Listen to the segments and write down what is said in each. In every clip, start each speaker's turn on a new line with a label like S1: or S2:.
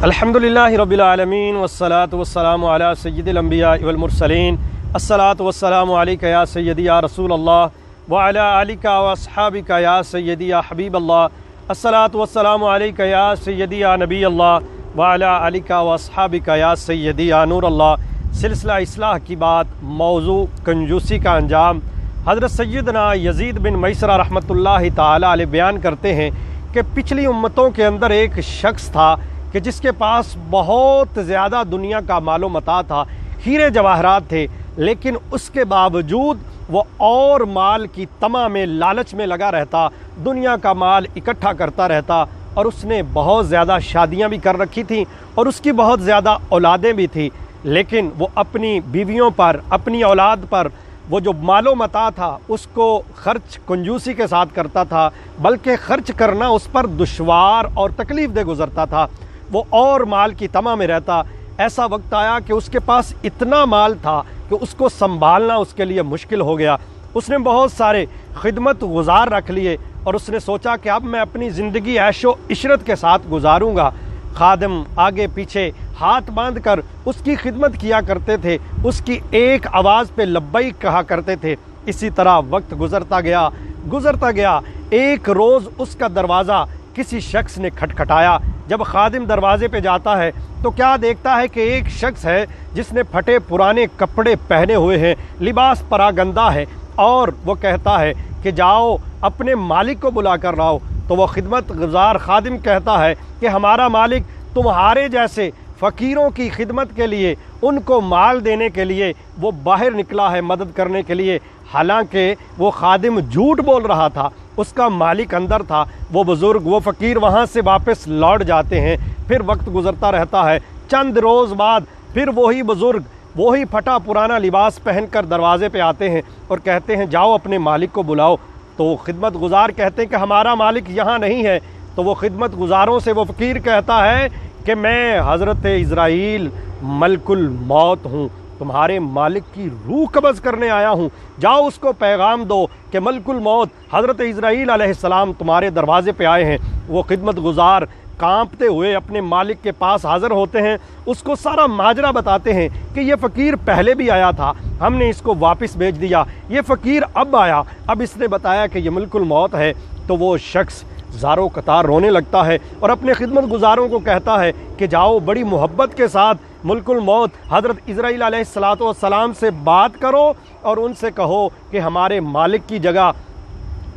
S1: الحمدللہ رب العالمین والصلاة والسلام علی سید الانبیاء والمرسلین الصلاة والسلام علیک یا سیدی یا رسول اللہ وعلی آلک واصحابک یا سیدی یا حبیب اللہ الصلاة والسلام علیک یا سیدی یا نبی اللہ وعلی آلک واصحابک یا سیدی یا نور اللہ۔ سلسلہ اصلاح کی بات، موضوع کنجوسی کا انجام۔ حضرت سیدنا یزید بن میسرہ رحمۃ اللہ تعالی علیہ بیان کرتے ہیں کہ پچھلی امتوں کے اندر ایک شخص تھا کہ جس کے پاس بہت زیادہ دنیا کا مال و متاع تھا، ہیرے جواہرات تھے، لیکن اس کے باوجود وہ اور مال کی طمع میں، لالچ میں لگا رہتا، دنیا کا مال اکٹھا کرتا رہتا، اور اس نے بہت زیادہ شادیاں بھی کر رکھی تھیں اور اس کی بہت زیادہ اولادیں بھی تھیں، لیکن وہ اپنی بیویوں پر، اپنی اولاد پر وہ جو مال و متاع تھا اس کو خرچ کنجوسی کے ساتھ کرتا تھا، بلکہ خرچ کرنا اس پر دشوار اور تکلیف دہ گزرتا تھا۔ وہ اور مال کی طمع میں رہتا۔ ایسا وقت آیا کہ اس کے پاس اتنا مال تھا کہ اس کو سنبھالنا اس کے لیے مشکل ہو گیا۔ اس نے بہت سارے خدمت گزار رکھ لیے اور اس نے سوچا کہ اب میں اپنی زندگی عیش و عشرت کے ساتھ گزاروں گا۔ خادم آگے پیچھے ہاتھ باندھ کر اس کی خدمت کیا کرتے تھے، اس کی ایک آواز پہ لبیک کہا کرتے تھے۔ اسی طرح وقت گزرتا گیا۔ ایک روز اس کا دروازہ کسی شخص نے کھٹکھٹایا۔ جب خادم دروازے پہ جاتا ہے تو کیا دیکھتا ہے کہ ایک شخص ہے جس نے پھٹے پرانے کپڑے پہنے ہوئے ہیں، لباس پراگندہ ہے، اور وہ کہتا ہے کہ جاؤ اپنے مالک کو بلا کر لاؤ۔ تو وہ خدمت گزار خادم کہتا ہے کہ ہمارا مالک تمہارے جیسے فقیروں کی خدمت کے لیے، ان کو مال دینے کے لیے وہ باہر نکلا ہے، مدد کرنے کے لیے۔ حالانکہ وہ خادم جھوٹ بول رہا تھا، اس کا مالک اندر تھا۔ وہ بزرگ، وہ فقیر وہاں سے واپس لوٹ جاتے ہیں۔ پھر وقت گزرتا رہتا ہے۔ چند روز بعد پھر وہی بزرگ وہی پھٹا پرانا لباس پہن کر دروازے پہ آتے ہیں اور کہتے ہیں جاؤ اپنے مالک کو بلاؤ۔ تو خدمت گزار کہتے ہیں کہ ہمارا مالک یہاں نہیں ہے۔ تو وہ خدمت گزاروں سے وہ فقیر کہتا ہے کہ میں حضرت عزرائیل ملک الموت ہوں، تمہارے مالک کی روح قبض کرنے آیا ہوں، جاؤ اس کو پیغام دو کہ ملک الموت حضرت عزرائیل علیہ السلام تمہارے دروازے پہ آئے ہیں۔ وہ خدمت گزار کانپتے ہوئے اپنے مالک کے پاس حاضر ہوتے ہیں، اس کو سارا ماجرا بتاتے ہیں کہ یہ فقیر پہلے بھی آیا تھا، ہم نے اس کو واپس بھیج دیا، یہ فقیر اب آیا، اب اس نے بتایا کہ یہ ملک الموت ہے۔ تو وہ شخص زاروں قطار رونے لگتا ہے اور اپنے خدمت گزاروں کو کہتا ہے کہ جاؤ بڑی محبت کے ساتھ ملک الموت حضرت عزرائیل علیہ السلام سے بات کرو اور ان سے کہو کہ ہمارے مالک کی جگہ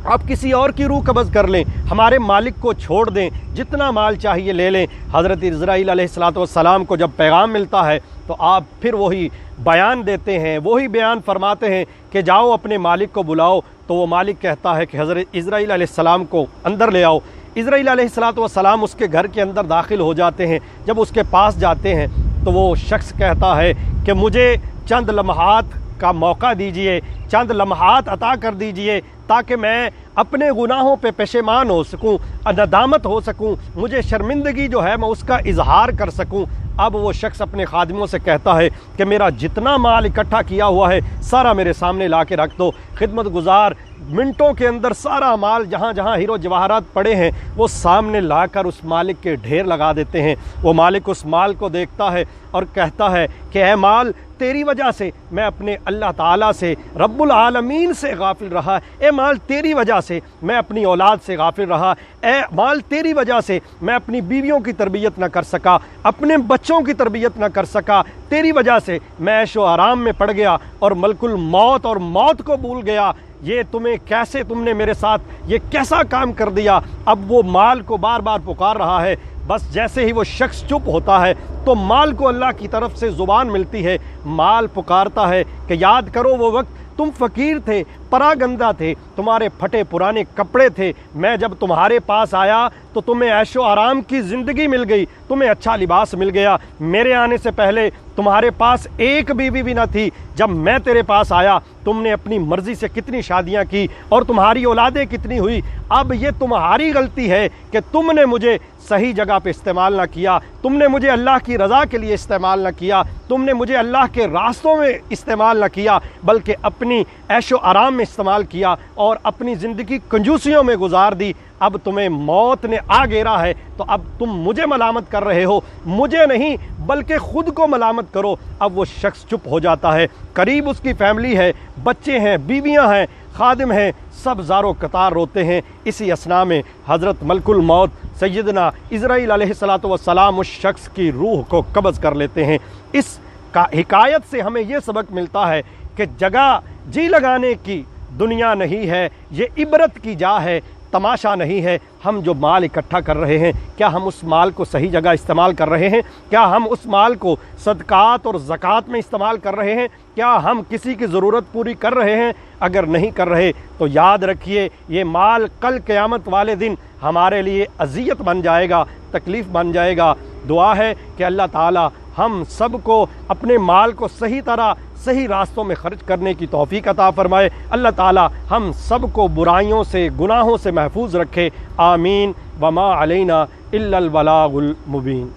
S1: آپ کسی اور کی روح قبض کر لیں، ہمارے مالک کو چھوڑ دیں، جتنا مال چاہیے لے لیں۔ حضرت عزرائیل علیہ السلام کو جب پیغام ملتا ہے تو آپ پھر وہی بیان دیتے ہیں، وہی بیان فرماتے ہیں کہ جاؤ اپنے مالک کو بلاؤ۔ تو وہ مالک کہتا ہے کہ حضرت عزرائیل علیہ السلام کو اندر لے آؤ۔ عزرائیل علیہ السلام اس کے گھر کے اندر داخل ہو جاتے ہیں۔ جب اس کے پاس جاتے ہیں تو وہ شخص کہتا ہے کہ مجھے چند لمحات کا موقع دیجئے، چند لمحات عطا کر دیجئے تاکہ میں اپنے گناہوں پہ پشیمان ہو سکوں، ندامت ہو سکوں، مجھے شرمندگی جو ہے میں اس کا اظہار کر سکوں۔ اب وہ شخص اپنے خادموں سے کہتا ہے کہ میرا جتنا مال اکٹھا کیا ہوا ہے سارا میرے سامنے لا کے رکھ دو۔ خدمت گزار منٹوں کے اندر سارا مال جہاں جہاں ہیرو جواہرات پڑے ہیں وہ سامنے لا کر اس مالک کے ڈھیر لگا دیتے ہیں۔ وہ مالک اس مال کو دیکھتا ہے اور کہتا ہے کہ اے مال، تیری وجہ سے میں اپنے اللہ تعالیٰ سے، رب العالمین سے غافل رہا۔ اے مال، تیری وجہ سے میں اپنی اولاد سے غافل رہا۔ اے مال، تیری وجہ سے میں اپنی بیویوں کی تربیت نہ کر سکا، اپنے بچوں کی تربیت نہ کر سکا۔ تیری وجہ سے میں عیش و آرام میں پڑ گیا اور ملک الموت اور موت کو بھول گیا۔ یہ تم نے میرے ساتھ یہ کیسا کام کر دیا؟ اب وہ مال کو بار بار پکار رہا ہے۔ بس جیسے ہی وہ شخص چپ ہوتا ہے تو مال کو اللہ کی طرف سے زبان ملتی ہے۔ مال پکارتا ہے کہ یاد کرو وہ وقت تم فقیر تھے، پراگندہ تھے، تمہارے پھٹے پرانے کپڑے تھے، میں جب تمہارے پاس آیا تو تمہیں عیش و آرام کی زندگی مل گئی، تمہیں اچھا لباس مل گیا۔ میرے آنے سے پہلے تمہارے پاس ایک بیوی بھی نہ تھی، جب میں تیرے پاس آیا تم نے اپنی مرضی سے کتنی شادیاں کی اور تمہاری اولادیں کتنی ہوئی۔ اب یہ تمہاری غلطی ہے کہ تم نے مجھے صحیح جگہ پہ استعمال نہ کیا، تم نے مجھے اللہ کی رضا کے لیے استعمال نہ کیا، تم نے مجھے اللہ کے راستوں میں استعمال نہ کیا، بلکہ اپنی عیش و آرام میں استعمال کیا اور اپنی زندگی کنجوسیوں میں گزار دی۔ اب تمہیں موت نے آ گھیرا ہے تو اب تم مجھے ملامت کر رہے ہو، مجھے نہیں بلکہ خود کو ملامت کرو۔ اب وہ شخص چپ ہو جاتا ہے، قریب اس کی فیملی ہے، بچے ہیں، بیویاں ہیں، خادم ہیں، سب زارو قطار روتے ہیں۔ اسی اثناء میں حضرت ملک الموت سیدنا عزرائیل علیہ السلام اس شخص کی روح کو قبض کر لیتے ہیں۔ اس حکایت سے ہمیں یہ سبق ملتا ہے کہ جگہ جی لگانے کی دنیا نہیں ہے، یہ عبرت کی جا ہے، تماشا نہیں ہے۔ ہم جو مال اکٹھا کر رہے ہیں، کیا ہم اس مال کو صحیح جگہ استعمال کر رہے ہیں؟ کیا ہم اس مال کو صدقات اور زکوٰۃ میں استعمال کر رہے ہیں؟ کیا ہم کسی کی ضرورت پوری کر رہے ہیں؟ اگر نہیں کر رہے تو یاد رکھیے یہ مال کل قیامت والے دن ہمارے لیے اذیت بن جائے گا، تکلیف بن جائے گا۔ دعا ہے کہ اللہ تعالی ہم سب کو اپنے مال کو صحیح طرح صحیح راستوں میں خرچ کرنے کی توفیق عطا فرمائے۔ اللہ تعالی ہم سب کو برائیوں سے، گناہوں سے محفوظ رکھے۔ آمین۔ وما علینا الا البلاغ المبین۔